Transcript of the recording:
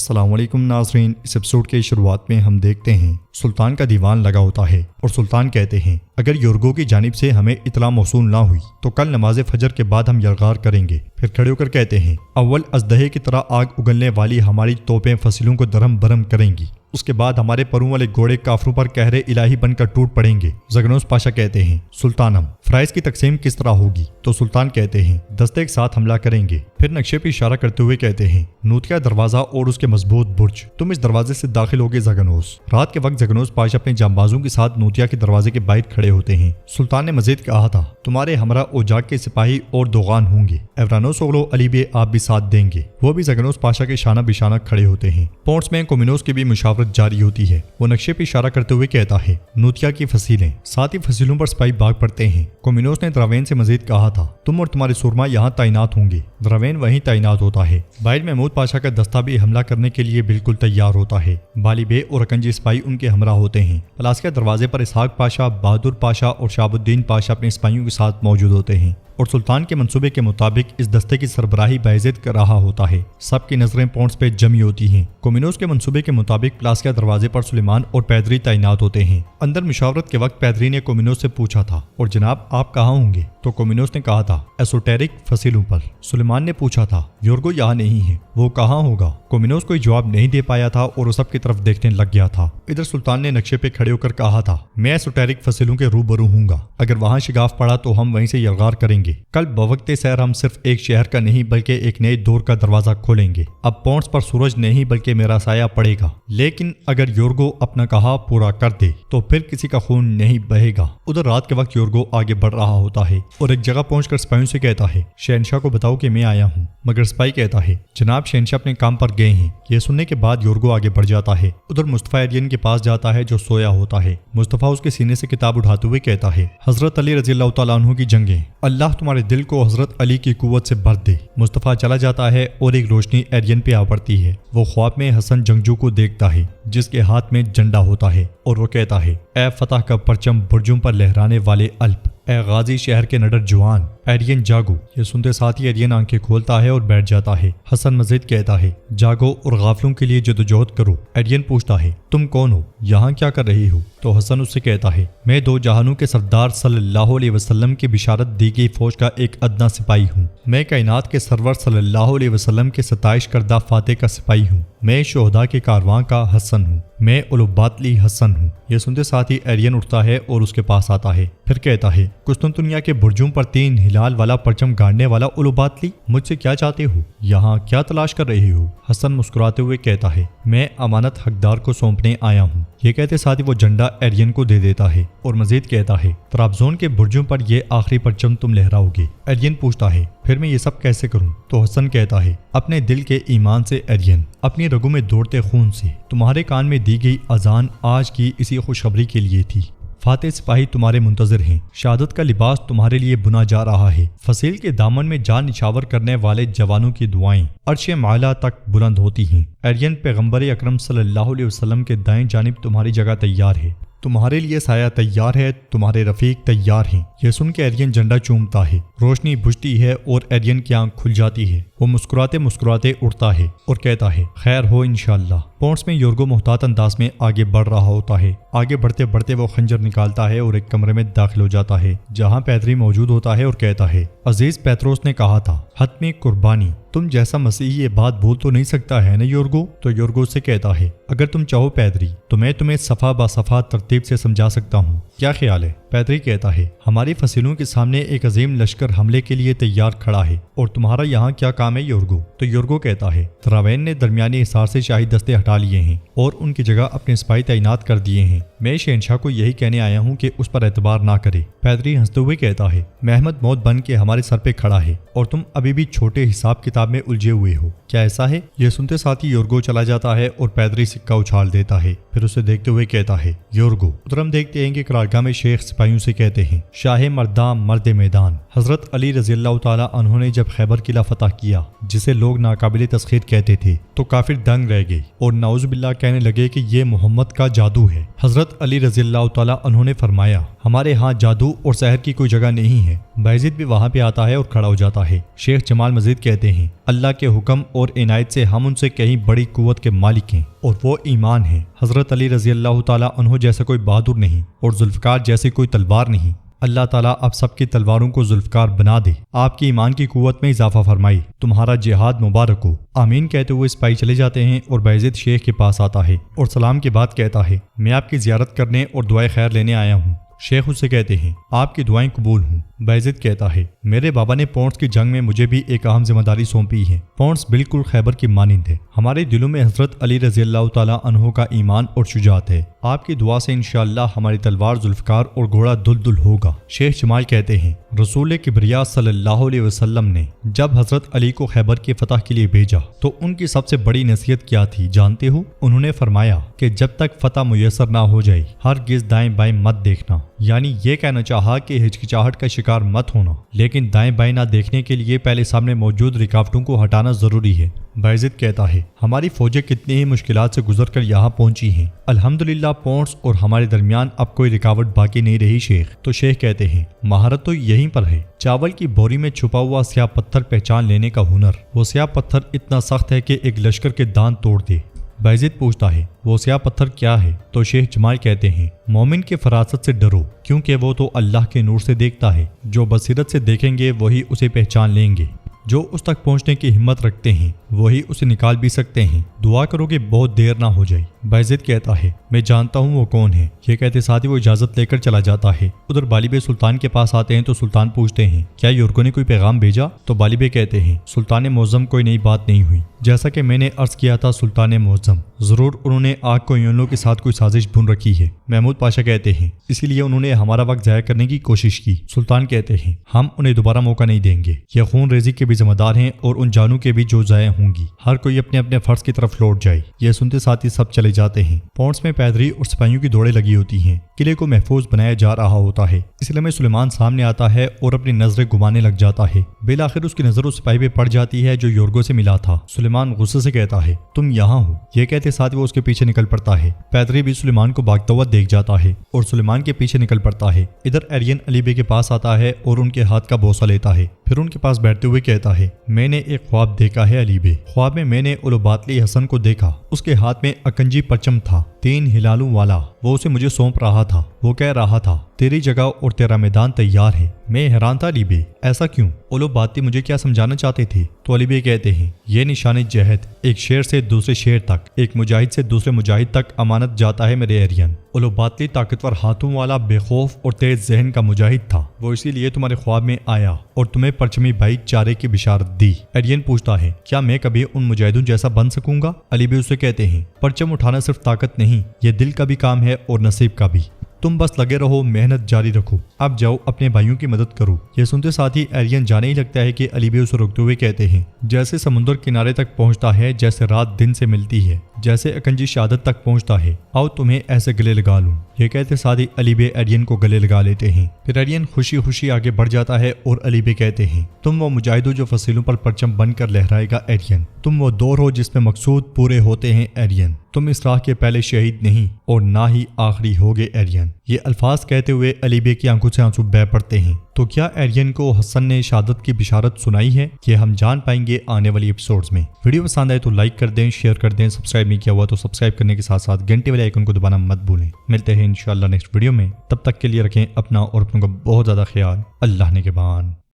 السلام علیکم ناظرین، اس ایپیسوڈ کے شروعات میں ہم دیکھتے ہیں سلطان کا دیوان لگا ہوتا ہے اور سلطان کہتے ہیں اگر یورگو کی جانب سے ہمیں اطلاع موصول نہ ہوئی تو کل نماز فجر کے بعد ہم یلغار کریں گے۔ پھر کھڑے ہو کر کہتے ہیں اول ازدہے کی طرح آگ اگلنے والی ہماری توپیں فصیلوں کو درہم برہم کریں گی، اس کے بعد ہمارے پروں والے گھوڑے کافروں پر قہر الہی بن کر ٹوٹ پڑیں گے۔ زگنوس پاشا کہتے ہیں سلطانم فرائض کی تقسیم کس طرح ہوگی؟ تو سلطان کہتے ہیں دستے کے ساتھ حملہ کریں گے۔ پھر نقشے پہ اشارہ کرتے ہوئے کہتے ہیں نوتیا دروازہ اور اس کے مضبوط برج، تم اس دروازے سے داخل ہوگے زگنوس۔ رات کے وقت زگنوس پاشا اپنے جانبازوں کے ساتھ نوتیا کے دروازے کے باہر کھڑے ہوتے ہیں۔ سلطان نے مزید کہا تھا تمہارے ہمراہ اوجاک کے سپاہی اور دوغان ہوں گے، ایورانوس اوغلو علی بے آپ بھی ساتھ دیں گے۔ وہ بھی زگنوس پاشا کے شانہ بشانہ کھڑے ہوتے ہیں۔ پونٹس میں کومینوس کی بھی مشاورت جاری ہوتی ہے۔ وہ نقشے پہ اشارہ کرتے ہوئے کہتا ہے نوتیا کی فصیلیں، ساتھ ہی فصیلوں پر سپاہی بھاگ پڑتے ہیں۔ کومینوس نے دراوین سے مزید کہا تھا تم اور تمہارے سورما یہاں تعینات ہوں گے۔ دراوین وہیں تعینات ہوتا ہے۔ باہر محمود پاشا کا دستہ بھی حملہ کرنے کے لیے بالکل تیار ہوتا ہے۔ بالی بے اور اکنجی سپاہی ان کے ہمراہ ہوتے ہیں۔ پلاسکیا دروازے پر اسحاق پاشا، بہادر پاشا اور شہاب الدین پاشا اپنے سپاہیوں کے ساتھ موجود ہوتے ہیں اور سلطان کے منصوبے کے مطابق اس دستے کی سربراہی باعزت کر رہا ہوتا ہے۔ سب کی نظریں پونٹس پہ جمی ہوتی ہیں۔ کومینوس کے منصوبے کے مطابق پلاسکیا دروازے پر سلیمان اور پیدری تعینات ہوتے ہیں۔ اندر مشاورت کے وقت پیدری نے کومینوس سے پوچھا تھا اور جناب آپ کہاں ہوں گے؟ تو کومینوس نے کہا تھا ایسوٹیرک فصیلوں پر۔ سلیمان نے پوچھا تھا یورگو یہاں نہیں ہے، وہ کہاں ہوگا؟ کومینوس کوئی جواب نہیں دے پایا تھا اور وہ سب کی طرف دیکھنے لگ گیا تھا۔ ادھر سلطان نے نقشے پہ کھڑے ہو کر کہا تھا میں ایسوٹیرک فصیلوں کے روبرو ہوں گا، اگر وہاں شگاف پڑا تو ہم وہیں سے یلغار کریں گے۔ کل بوقت سحر ہم صرف ایک شہر کا نہیں بلکہ ایک نئے دور کا دروازہ کھولیں گے۔ اب پونٹس پر سورج نہیں بلکہ میرا سایہ پڑے گا، لیکن اگر یورگو اپنا کہا پورا کر دے تو پھر کسی کا خون نہیں بہے گا۔ ادھر رات کے وقت یورگو آگے بڑھ رہا ہوتا ہے اور ایک جگہ پہنچ کر سپاہیوں سے کہتا ہے شہنشاہ کو بتاؤ کہ میں آیا ہوں، مگر سپاہی کہتا ہے جناب شہنشاہ اپنے کام پر گئے ہیں۔ یہ سننے کے بعد یورگو آگے بڑھ جاتا ہے۔ ادھر مصطفیٰ ایرین کے پاس جاتا ہے جو سویا ہوتا ہے۔ مصطفیٰ اس کے سینے سے کتاب اٹھاتے ہوئے کہتا ہے حضرت علی رضی اللہ تعالیٰ عنہ کی جنگیں، اللہ تمہارے دل کو حضرت علی کی قوت سے بھر دے۔ مصطفیٰ چلا جاتا ہے اور ایک روشنی ایرین پہ آ پڑتی ہے۔ وہ خواب میں حسن جنگجو کو دیکھتا ہے جس کے ہاتھ میں جھنڈا ہوتا ہے اور وہ کہتا ہے اے فتح کا پرچم برجوں پر لہرانے والے الپ، اے غازی شہر کے نڈر جوان، ایرین جاگو۔ یہ سنتے ساتھ ہی ایرین آنکھیں کھولتا ہے اور بیٹھ جاتا ہے۔ حسن مزید کہتا ہے جاگو اور غافلوں کے لیے جدوجہد کرو۔ ایرین پوچھتا ہے تم کون ہو، یہاں کیا کر رہی ہو؟ تو حسن اس سے کہتا ہے میں دو جہانوں کے سردار صلی اللہ علیہ وسلم کی بشارت دی گئی فوج کا ایک ادنا سپاہی ہوں۔ میں کائنات کے سرور صلی اللہ علیہ وسلم کے ستائش کردہ فاتح کا سپاہی ہوں۔ میں شہداء کے کارواں کا حسن ہوں۔ میں اولوباتلی حسن ہوں۔ یہ سنتے ساتھ ہی ایرین اٹھتا ہے اور اس کے پاس آتا ہے۔ پھر کہتا ہے قسطنطنیہ کے برجوں پر 3 ہلال والا پرچم گاڑنے والا اولوباتلی، مجھ سے کیا چاہتے ہو؟ یہاں کیا تلاش کر رہے ہو؟ حسن مسکراتے ہوئے کہتا ہے میں امانت حقدار کو سونپنے آیا ہوں۔ یہ کہتے ساتھ ہی وہ جھنڈا ایرین کو دے دیتا ہے اور مزید کہتا ہے طرابزون کے برجوں پر یہ آخری پرچم تم لہراؤ گے۔ ایرین پوچھتا ہے پھر میں یہ سب کیسے کروں؟ تو حسن کہتا ہے اپنے دل کے ایمان سے ایرین، اپنی رگوں میں دوڑتے خون سے۔ تمہارے کان میں دی گئی اذان آج کی اسی خوشخبری کے لیے تھی۔ فاتح سپاہی تمہارے منتظر ہیں، شہادت کا لباس تمہارے لیے بنا جا رہا ہے۔ فصیل کے دامن میں جان نچھاور کرنے والے جوانوں کی دعائیں عرش معلا تک بلند ہوتی ہیں۔ ایرین پیغمبر اکرم صلی اللہ علیہ وسلم کے دائیں جانب تمہاری جگہ تیار ہے، تمہارے لیے سایہ تیار ہے، تمہارے رفیق تیار ہیں۔ یہ سن کے ایرین جھنڈا چومتا ہے، روشنی بجھتی ہے اور ایرین کی آنکھ کھل جاتی ہے۔ وہ مسکراتے مسکراتے اٹھتا ہے اور کہتا ہے خیر ہو انشاءاللہ۔ پونٹس میں یورگو محتاط انداز میں آگے بڑھ رہا ہوتا ہے۔ آگے بڑھتے بڑھتے وہ خنجر نکالتا ہے اور ایک کمرے میں داخل ہو جاتا ہے جہاں پیدری موجود ہوتا ہے اور کہتا ہے عزیز پیتروس نے کہا تھا حتمی قربانی، تم جیسا مسیحی یہ بات بھول تو نہیں سکتا ہے نا یورگو؟ تو یورگو سے کہتا ہے اگر تم چاہو پیدری تو میں تمہیں صفحہ با صفحہ ترتیب سے سمجھا سکتا ہوں، کیا خیال ہے؟ پیدری کہتا ہے ہماری فصیلوں کے سامنے ایک عظیم لشکر حملے کے لیے تیار کھڑا ہے اور تمہارا یہاں کیا کام ہے یورگو؟ تو یورگو کہتا ہے دراوین نے درمیانی حصار سے شاہی دستے ہٹا لیے ہیں اور ان کی جگہ اپنے سپاہی تعینات کر دیے ہیں۔ میں شہنشاہ کو یہی کہنے آیا ہوں کہ اس پر اعتبار نہ کرے۔ پیدری ہنستے ہوئے کہتا ہے محمد موت بن کے ہمارے سر پہ کھڑا ہے اور تم ابھی بھی چھوٹے حساب کتاب میں الجھے ہوئے ہو، کیا ایسا ہے؟ یہ سنتے ساتھ ہی یورگو چلا جاتا ہے اور پیدری سکہ اچھال دیتا ہے۔ پھر اسے دیکھتے ہوئے کہتا ہے یورگو۔ ادھر ہم دیکھتے ہیں کہ قرارگاہ میں شیخ سپاہیوں سے کہتے ہیں شاہ مرداں مرد میدان، حضرت علی رضی اللہ تعالیٰ عنہ نے جب خیبر قلعہ فتح کیا فرمایا جسے لوگ ناقابل تسخیر کہتے تھے تو کافر دنگ رہ گئے اور نعوذ باللہ کہنے لگے کہ یہ محمد کا جادو ہے۔ حضرت علی رضی اللہ تعالیٰ عنہ نے فرمایا ہمارے ہاں جادو اور سحر کی کوئی جگہ نہیں ہے۔ بایزید بھی وہاں پہ آتا ہے اور کھڑا ہو جاتا ہے۔ شیخ جمال مزید کہتے ہیں اللہ کے حکم اور عنایت سے ہم ان سے کہیں بڑی قوت کے مالک ہیں اور وہ ایمان ہے۔ حضرت علی رضی اللہ تعالیٰ عنہ جیسا کوئی بہادر نہیں اور ذوالفقار جیسی کوئی تلوار نہیں۔ اللہ تعالیٰ آپ سب کی تلواروں کو ذوالفقار بنا دے، آپ کی ایمان کی قوت میں اضافہ فرمائی، تمہارا جہاد مبارک ہو۔ آمین کہتے ہوئے سپاہی چلے جاتے ہیں اور بایزید شیخ کے پاس آتا ہے اور سلام کے بعد کہتا ہے میں آپ کی زیارت کرنے اور دعائے خیر لینے آیا ہوں۔ شیخ اس سے کہتے ہیں آپ کی دعائیں قبول ہوں۔ بایزید کہتا ہے میرے بابا نے پونٹس کی جنگ میں مجھے بھی ایک اہم ذمہ داری سونپی ہے۔ پونٹس بالکل خیبر کی مانند ہے۔ ہمارے دلوں میں حضرت علی رضی اللہ تعالیٰ عنہ کا ایمان اور شجاعت ہے۔ آپ کی دعا سے انشاءاللہ ہماری تلوار ذوالفقار اور گھوڑا دلدل ہوگا۔ شیخ جمال کہتے ہیں رسول کبریا صلی اللہ علیہ وسلم نے جب حضرت علی کو خیبر کی فتح کے لیے بھیجا تو ان کی سب سے بڑی نصیحت کیا تھی جانتے ہو؟ انہوں نے فرمایا کہ جب تک فتح میسر نہ ہو جائے ہرگز دائیں بائیں مت دیکھنا، یعنی یہ کہنا چاہا کہ ہچکچاہٹ کا شکار مت ہونا، لیکن دائیں بائیں نہ دیکھنے کے لیے پہلے سامنے موجود رکاوٹوں کو ہٹانا ضروری ہے۔ بایزید کہتا ہے ہماری فوجیں کتنی ہی مشکلات سے گزر کر یہاں پہنچی ہیں، الحمدللہ پونٹس اور ہمارے درمیان اب کوئی رکاوٹ باقی نہیں رہی شیخ۔ تو شیخ کہتے ہیں مہارت تو یہیں پر ہے، چاول کی بوری میں چھپا ہوا سیاہ پتھر پہچان لینے کا ہنر۔ وہ سیاہ پتھر اتنا سخت ہے کہ ایک لشکر کے دانت توڑ دے۔ بایزید پوچھتا ہے وہ سیاہ پتھر کیا ہے؟ تو شیخ جمال کہتے ہیں مومن کے فراست سے ڈرو کیونکہ وہ تو اللہ کے نور سے دیکھتا ہے، جو بصیرت سے دیکھیں گے وہی اسے پہچان لیں گے، جو اس تک پہنچنے کی ہمت رکھتے ہیں وہی اسے نکال بھی سکتے ہیں، دعا کرو کہ بہت دیر نہ ہو جائے۔ بایزید کہتا ہے میں جانتا ہوں وہ کون ہے۔ یہ کہتے ساتھ ہی وہ اجازت لے کر چلا جاتا ہے۔ ادھر بالیبے سلطان کے پاس آتے ہیں تو سلطان پوچھتے ہیں کیا یورکوں نے کوئی پیغام بھیجا؟ تو بالیبے کہتے ہیں سلطان معظم کوئی نئی بات نہیں ہوئی، جیسا کہ میں نے عرض کیا تھا سلطان معظم، ضرور انہوں نے آگ کو یونلوں کے ساتھ کوئی سازش بن رکھی ہے۔ محمود پاشا کہتے ہیں اسی لیے انہوں نے ہمارا وقت ضائع کرنے کی کوشش کی۔ سلطان کہتے ہیں ہم انہیں دوبارہ موقع نہیں دیں گے، یہ خون ریزی کے بھی ذمہ دار ہیں اور ان جانوں کے بھی جو ضائع ہوں گی، ہر کوئی اپنے اپنے فرض کی طرف لوٹ جائے۔ یہ سنتے ساتھ ہی سب چلے جاتے ہیں۔ پونٹس میں پیدری اور سپاہیوں کی دوڑیں لگی ہوتی ہیں، قلعے کو محفوظ بنایا جا رہا ہوتا ہے۔ اس لیے میں سلیمان سامنے آتا ہے اور اپنی نظریں گھمانے لگ جاتا ہے۔ بالآخر اس کی نظر اس سپاہی پہ پڑ جاتی ہے جو یورگو سے ملا تھا۔ سلیمان غصے سے کہتا ہے تم یہاں ہو؟ یہ کہتے ساتھ وہ اس کے پیچھے نکل پڑتا ہے۔ پیدری بھی سلیمان کو بھاگتا ہوا دیکھ جاتا ہے اور سلیمان کے پیچھے نکل پڑتا ہے۔ ادھر ایرین علی بے کے پاس آتا ہے اور ان کے ہاتھ کا بوسہ لیتا ہے، پھر ان کے پاس بیٹھتے ہوئے کہتا ہے میں نے ایک خواب دیکھا ہے علی بے، خواب میں میں نے اولوباتلی حسن کو دیکھا، اس کے ہاتھ میں اکنجی پرچم تھا 3 ہلالوں والا، وہ اسے مجھے سونپ رہا تھا، وہ کہہ رہا تھا تیری جگہ اور تیرا میدان تیار ہے۔ میں حیران تھا علی بے ایسا کیوں؟ اولوباتلی مجھے کیا سمجھانا چاہتے تھے؟ تو علی بے کہتے ہیں یہ نشان جہد، ایک شیر سے دوسرے شیر تک، ایک مجاہد سے دوسرے مجاہد تک امانت جاتا ہے میرے ایرین۔ اولوباتلی طاقتور ہاتھوں والا بے خوف اور تیز ذہن کا مجاہد تھا، وہ اسی لیے تمہارے خواب میں آیا اور تمہیں پرچمی بھائی چارے کی بشارت دی۔ ایرین پوچھتا ہے کیا میں کبھی ان مجاہدوں جیسا بن سکوں گا؟ علی بے اسے کہتے ہیں پرچم اٹھانا صرف طاقت نہیں، یہ دل کا بھی کام ہے اور نصیب کا بھی، تم بس لگے رہو، محنت جاری رکھو، اب جاؤ اپنے بھائیوں کی مدد کرو۔ یہ سنتے ساتھ ہی ایرین جانے ہی لگتا ہے کہ علی بے اسے روکتے ہوئے کہتے ہیں جیسے سمندر کنارے تک پہنچتا ہے، جیسے رات دن سے ملتی ہے، جیسے اکنجی شہادت تک پہنچتا ہے، آؤ تمہیں ایسے گلے لگا لوں۔ یہ کہتے ساتھ ہی علی بے ایرین کو گلے لگا لیتے ہیں۔ پھر ایرین خوشی خوشی آگے بڑھ جاتا ہے اور علی بے کہتے ہیں تم وہ مجاہد ہو جو فصیلوں پر پرچم بن کر لہرائے گا ایرین، تم وہ دور ہو جس میں مقصود پورے ہوتے ہیں ایرین، تم اس راہ کے پہلے شہید نہیں اور نہ ہی آخری ہوگے ایرین۔ یہ الفاظ کہتے ہوئے علی بے کی آنکھوں سے آنسو بہہ پڑتے ہیں۔ تو کیا ایرین کو حسن نے شہادت کی بشارت سنائی ہے؟ یہ ہم جان پائیں گے آنے والی ایپیسوڈز میں۔ ویڈیو پسند آئے تو لائک کر دیں، شیئر کر دیں، سبسکرائب نہیں کیا ہوا تو سبسکرائب کرنے کے ساتھ ساتھ گھنٹے والے آئیکن کو دبانا مت بھولیں۔ ملتے ہیں انشاءاللہ نیکسٹ ویڈیو میں، تب تک کے لیے رکھیں اپنا اور اپنوں کا بہت زیادہ خیال۔ اللہ نگہبان۔